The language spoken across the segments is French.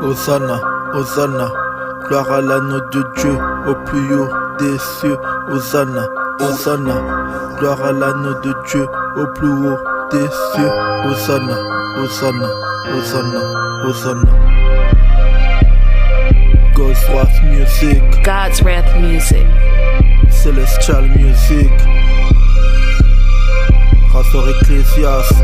Hosanna, Hosanna, gloire à l'agneau de Dieu au plus haut des cieux. Hosanna, Hosanna, gloire à l'agneau de Dieu au plus haut des cieux. Hosanna, Hosanna, Hosanna, Hosanna. God's Wrath Music, God's Wrath Music, Celestial Music, Razor Ecclesiast.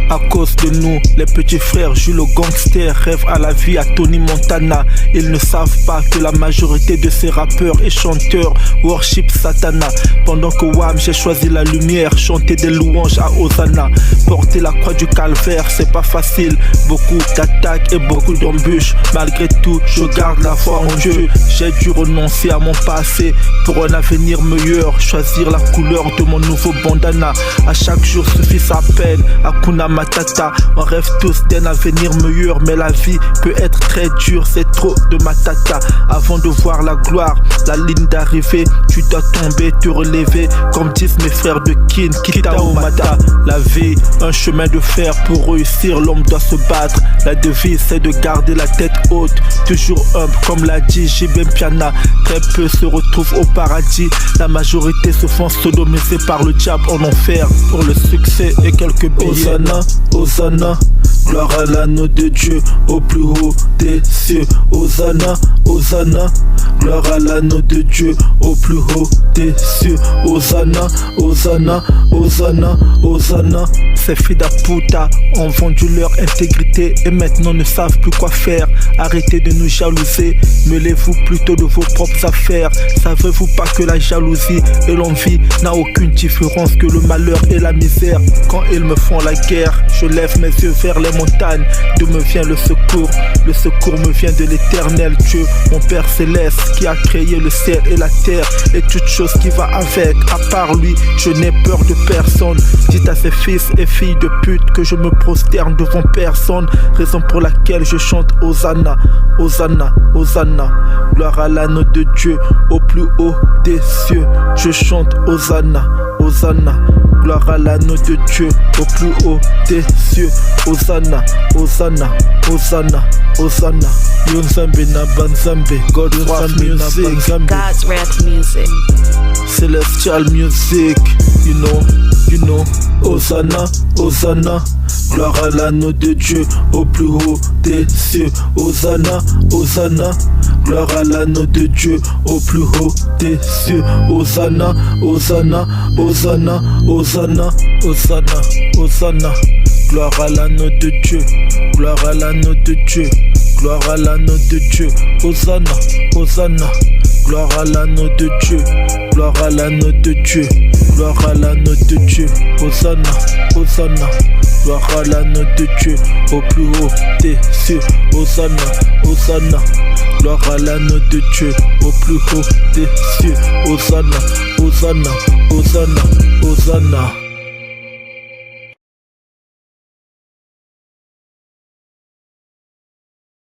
À cause de nous, les petits frères jouent le gangster, rêvent à la vie à Tony Montana. Ils ne savent pas que la majorité de ces rappeurs et chanteurs worship Satana. Pendant que Wham, j'ai choisi la lumière, chanter des louanges à Hosanna. Porter la croix du calvaire, c'est pas facile. Beaucoup d'attaques et beaucoup d'embûches. Malgré tout, je garde la foi en Dieu. J'ai dû renoncer à mon passé pour un avenir meilleur. Choisir la couleur de mon nouveau bandana. À chaque jour suffit sa peine. Hakuna Matata, on rêve tous d'un avenir meilleur, mais la vie peut être très dure, c'est trop de matata. Avant de voir la gloire, la ligne d'arrivée, tu dois tomber, te relever, comme disent mes frères de Kin, Kitao Mata. La vie, un chemin de fer, pour réussir l'homme doit se battre. La devise c'est de garder la tête haute, toujours humble, comme l'a dit J.B. Piana. Très peu se retrouvent au paradis, la majorité se font sodomiser par le diable en enfer, pour le succès et quelques billets. Hosanna, Hosanna, gloire à l'agneau de Dieu au plus haut des cieux. Hosanna, Hosanna, gloire à l'agneau de Dieu au plus haut des cieux. Hosanna, Hosanna, Hosanna, Hosanna. Ces filles d'Aputa ont vendu leur intégrité et maintenant ne savent plus quoi faire. Arrêtez de nous jalouser, mêlez-vous plutôt de vos propres affaires. Savez-vous pas que la jalousie et l'envie n'a aucune différence que le malheur et la misère? Quand ils me font la guerre, je lève mes yeux vers les montagnes, d'où me vient le secours. Le secours me vient de l'éternel Dieu, mon Père céleste, qui a créé le ciel et la terre et toute chose qui va avec. À part lui, je n'ai peur de personne. Dites à ces fils et filles de pute que je me prosterne devant personne, raison pour laquelle je chante Hosanna, Hosanna, Hosanna, gloire à l'agneau de Dieu au plus haut des cieux. Je chante Hosanna, Hosanna, gloire à l'agneau de Dieu au plus haut des cieux. Hosanna, Hosanna, Hosanna, Hosanna. Yonzambe na banzambe, God's Wrath Music, God's Wrath Music, Celestial Music, you know, Hosanna, Hosanna, gloire à l'agneau de Dieu au plus haut des cieux. Hosanna, Hosanna, gloire à l'agneau de Dieu au plus haut des cieux. Hosanna, Hosanna, Hosanna, Hosanna, Hosanna, Hosanna, gloire à l'agneau de Dieu, gloire à l'agneau de Dieu, gloire à l'agneau de Dieu. Hosanna, Hosanna, gloire à l'agneau de Dieu, gloire à l'agneau de Dieu, gloire à l'agneau de Dieu. Hosanna, Hosanna, gloire à l'agneau de Dieu au plus haut des cieux. Hosanna, Hosanna, gloire à l'agneau de Dieu au plus haut des cieux. Hosanna, Hosanna, Hosanna, Hosanna.